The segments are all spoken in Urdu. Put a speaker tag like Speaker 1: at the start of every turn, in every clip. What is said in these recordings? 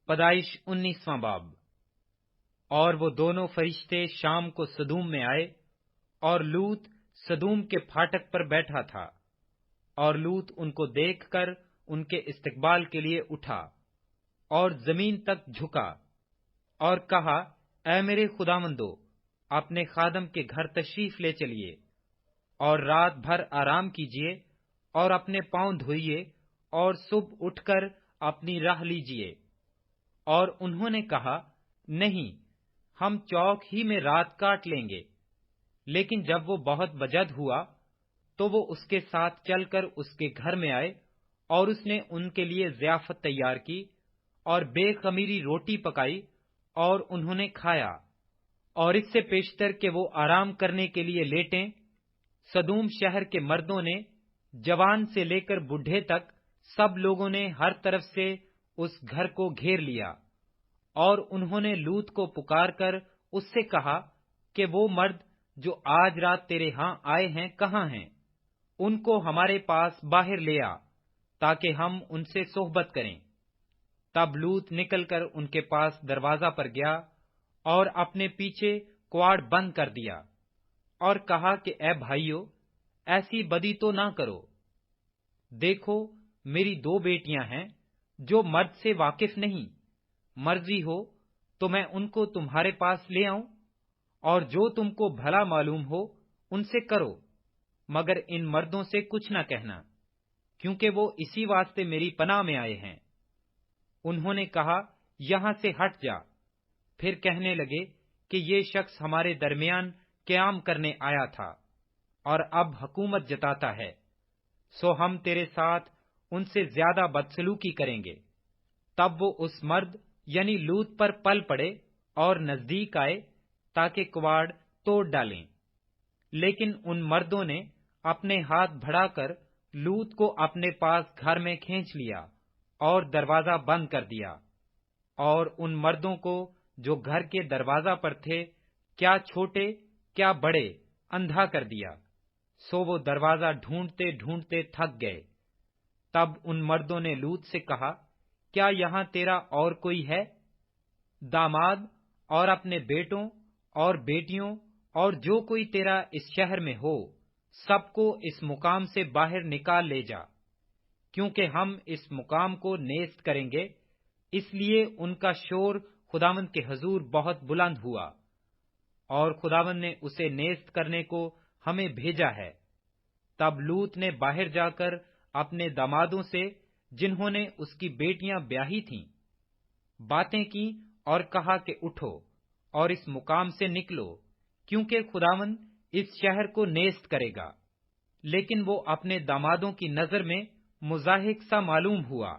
Speaker 1: پیدائش 19واں باب۔ اور وہ دونوں فرشتے شام کو سدوم میں آئے، اور لوط سدوم کے پھاٹک پر بیٹھا تھا، اور لوط ان کو دیکھ کر ان کے استقبال کے لیے اٹھا اور زمین تک جھکا اور کہا، اے میرے خداوندو، اپنے خادم کے گھر تشریف لے چلیے اور رات بھر آرام کیجیے اور اپنے پاؤں دھوئیے اور صبح اٹھ کر اپنی راہ لیجیے۔ اور انہوں نے کہا، نہیں، ہم چوک ہی میں رات کاٹ لیں گے۔ لیکن جب وہ بہت بجد ہوا تو وہ اس کے ساتھ چل کر اس کے گھر میں آئے، اور اس نے ان کے لیے ضیافت تیار کی اور بے خمیری روٹی پکائی، اور انہوں نے کھایا۔ اور اس سے پیشتر کہ وہ آرام کرنے کے لیے لیٹیں، سدوم شہر کے مردوں نے، جوان سے لے کر بوڑھے تک، سب لوگوں نے ہر طرف سے اس گھر کو گھیر لیا، اور انہوں نے لوط کو پکار کر اس سے کہا کہ وہ مرد جو آج رات تیرے ہاں آئے ہیں کہاں ہیں؟ ان کو ہمارے پاس باہر لے آ تاکہ ہم ان سے صحبت کریں۔ تب لوط نکل کر ان کے پاس دروازہ پر گیا اور اپنے پیچھے کواڑ بند کر دیا، اور کہا کہ اے بھائیو، ایسی بدی تو نہ کرو۔ دیکھو، میری 2 بیٹیاں ہیں جو مرد سے واقف نہیں، مرضی ہو تو میں ان کو تمہارے پاس لے آؤں، اور جو تم کو بھلا معلوم ہو ان سے کرو، مگر ان مردوں سے کچھ نہ کہنا، کیونکہ وہ اسی واسطے میری پناہ میں آئے ہیں۔ انہوں نے کہا، یہاں سے ہٹ جا۔ پھر کہنے لگے کہ یہ شخص ہمارے درمیان قیام کرنے آیا تھا اور اب حکومت جتاتا ہے، سو ہم تیرے ساتھ ان سے زیادہ بدسلوکی کریں گے۔ تب وہ اس مرد یعنی لوط پر پل پڑے اور نزدیک آئے تاکہ کواڑ توڑ ڈالیں، لیکن ان مردوں نے اپنے ہاتھ بڑھا کر لوط کو اپنے پاس گھر میں کھینچ لیا اور دروازہ بند کر دیا، اور ان مردوں کو جو گھر کے دروازہ پر تھے، کیا چھوٹے کیا بڑے، اندھا کر دیا، سو وہ دروازہ ڈھونڈتے ڈھونڈتے تھک گئے۔ تب ان مردوں نے لوط سے کہا، کیا یہاں تیرا اور کوئی ہے؟ داماد اور اپنے بیٹوں اور بیٹیوں اور جو کوئی تیرا اس شہر میں ہو، سب کو اس مقام سے باہر نکال لے جا، کیونکہ ہم اس مقام کو نیست کریں گے۔ اس لیے ان کا شور خداوند کے حضور بہت بلند ہوا، اور خداوند نے اسے نیست کرنے کو ہمیں بھیجا ہے۔ تب لوط نے باہر جا کر اپنے دامادوں سے، جنہوں نے اس کی بیٹیاں بیاہی تھیں، باتیں کی اور کہا کہ اٹھو اور اس مقام سے نکلو، کیونکہ خداوند اس شہر کو نیست کرے گا۔ لیکن وہ اپنے دامادوں کی نظر میں مضاحک سا معلوم ہوا۔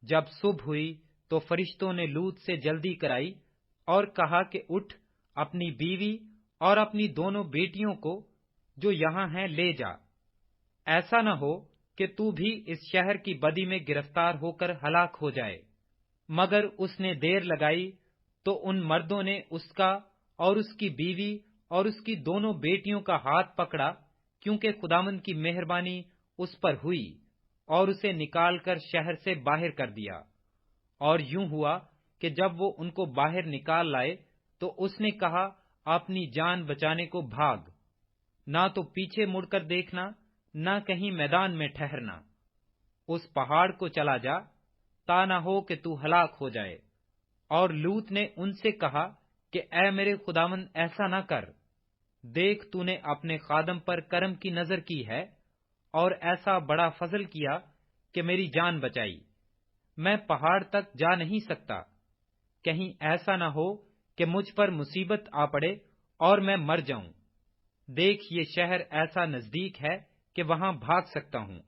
Speaker 1: جب صبح ہوئی تو فرشتوں نے لوط سے جلدی کرائی اور کہا کہ اٹھ، اپنی بیوی اور اپنی دونوں بیٹیوں کو جو یہاں ہیں لے جا، ایسا نہ ہو کہ تو بھی اس شہر کی بدی میں گرفتار ہو کر ہلاک ہو جائے۔ مگر اس نے دیر لگائی تو ان مردوں نے اس کا اور اس کی بیوی اور اس کی دونوں بیٹیوں کا ہاتھ پکڑا، کیونکہ خداوند کی مہربانی اس پر ہوئی، اور اسے نکال کر شہر سے باہر کر دیا۔ اور یوں ہوا کہ جب وہ ان کو باہر نکال لائے تو اس نے کہا، اپنی جان بچانے کو بھاگ، نہ تو پیچھے مڑ کر دیکھنا، نہ کہیں میدان میں ٹھہرنا، اس پہاڑ کو چلا جا، تا نہ ہو کہ تو ہلاک ہو جائے۔ اور لوط نے ان سے کہا کہ اے میرے خداوند، ایسا نہ کر، دیکھ تو نے اپنے خادم پر کرم کی نظر کی ہے اور ایسا بڑا فضل کیا کہ میری جان بچائی۔ میں پہاڑ تک جا نہیں سکتا، کہیں ایسا نہ ہو کہ مجھ پر مصیبت آ پڑے اور میں مر جاؤں۔ دیکھ، یہ شہر ایسا نزدیک ہے کہ وہاں بھاگ سکتا ہوں،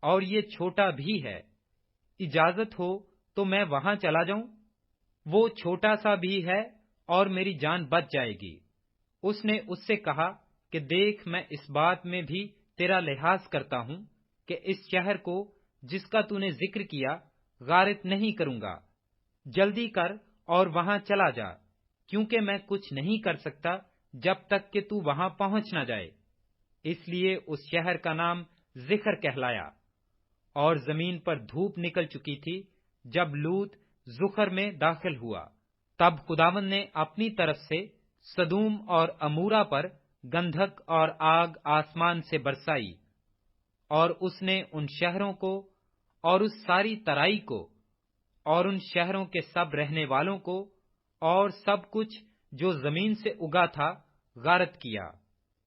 Speaker 1: اور یہ چھوٹا بھی ہے، اجازت ہو تو میں وہاں چلا جاؤں؟ وہ چھوٹا سا بھی ہے اور میری جان بچ جائے گی۔ اس نے اس سے کہا کہ دیکھ، میں اس بات میں بھی تیرا لحاظ کرتا ہوں کہ اس شہر کو جس کا تو نے ذکر کیا غارت نہیں کروں گا۔ جلدی کر اور وہاں چلا جا، کیونکہ میں کچھ نہیں کر سکتا جب تک کہ تو وہاں پہنچ نہ جائے۔ اس لیے اس شہر کا نام ذکر کہلایا۔ اور زمین پر دھوپ نکل چکی تھی جب لوط زخر میں داخل ہوا۔ تب خداوند نے اپنی طرف سے سدوم اور امورا پر گندھک اور آگ آسمان سے برسائی، اور اس نے ان شہروں کو اور اس ساری ترائی کو اور ان شہروں کے سب رہنے والوں کو اور سب کچھ جو زمین سے اگا تھا غارت کیا۔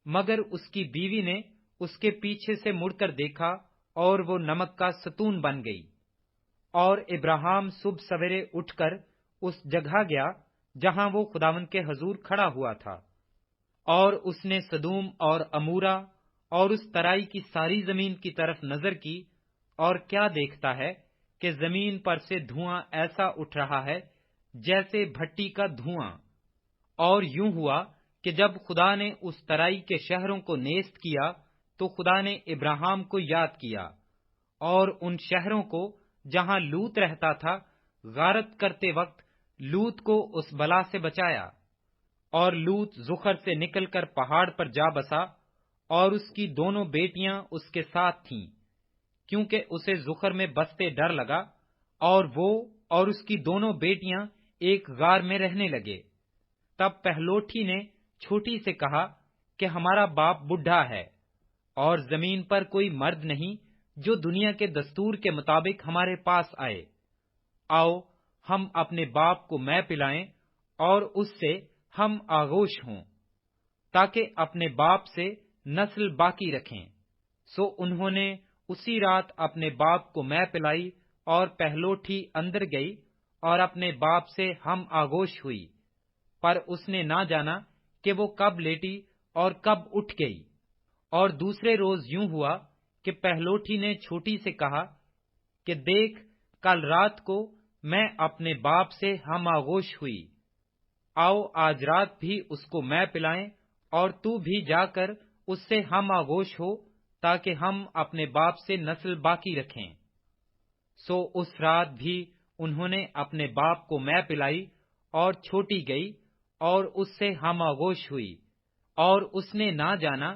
Speaker 1: مگر اس کی بیوی نے اس کے پیچھے سے مڑ کر دیکھا اور وہ نمک کا ستون بن گئی۔ اور ابراہیم صبح سویرے اٹھ کر اس جگہ گیا جہاں وہ خداوند کے حضور کھڑا ہوا تھا، اور اس نے سدوم اور امورا اور اس ترائی کی ساری زمین کی طرف نظر کی، اور کیا دیکھتا ہے کہ زمین پر سے دھواں ایسا اٹھ رہا ہے جیسے بھٹی کا دھواں۔ اور یوں ہوا کہ جب خدا نے اس ترائی کے شہروں کو نیست کیا تو خدا نے ابراہیم کو یاد کیا، اور ان شہروں کو جہاں لوط رہتا تھا غارت کرتے وقت لوط کو اس بلا سے بچایا۔ اور لوط زخر سے نکل کر پہاڑ پر جا بسا، اور اس کی دونوں بیٹیاں اس کے ساتھ تھیں، کیونکہ اسے زخر میں بستے ڈر لگا، اور وہ اور اس کی دونوں بیٹیاں ایک غار میں رہنے لگے۔ تب پہلوٹھی نے چھوٹی سے کہا کہ ہمارا باپ بڈھا ہے، اور زمین پر کوئی مرد نہیں جو دنیا کے دستور کے مطابق ہمارے پاس آئے۔ آؤ ہم اپنے باپ کو مے پلائیں اور اس سے ہم آغوش ہوں، تاکہ اپنے باپ سے نسل باقی رکھیں۔ سو انہوں نے اسی رات اپنے باپ کو مے پلائی، اور پہلوٹھی اندر گئی اور اپنے باپ سے ہم آغوش ہوئی، پر اس نے نہ جانا کہ وہ کب لیٹی اور کب اٹھ گئی۔ اور دوسرے روز یوں ہوا کہ پہلوٹھی نے چھوٹی سے کہا کہ دیکھ، کل رات کو میں اپنے باپ سے ہم آغوش ہوئی، آؤ آج رات بھی اس کو مے پلائیں، اور تو بھی جا کر اس سے ہم آغوش ہو، تاکہ ہم اپنے باپ سے نسل باقی رکھیں۔ سو اس رات بھی انہوں نے اپنے باپ کو مے پلائی، اور چھوٹی گئی اور اس سے ہم آغوش ہوئی، اور اس نے نہ جانا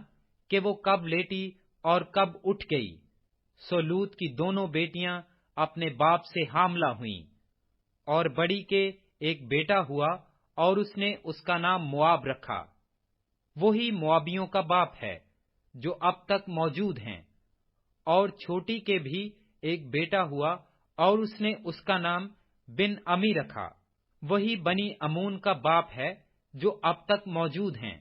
Speaker 1: کہ وہ کب لیٹی اور کب اٹھ گئی۔ سو لوط کی دونوں بیٹیاں اپنے باپ سے حاملہ ہوئیں، اور بڑی کے ایک بیٹا ہوا، اور اس نے اس کا نام مواب رکھا۔ وہی موابیوں کا باپ ہے جو اب تک موجود ہیں۔ اور چھوٹی کے بھی ایک بیٹا ہوا، اور اس نے اس کا نام بن امی رکھا۔ وہی بنی امون کا باپ ہے جو اب تک موجود ہیں۔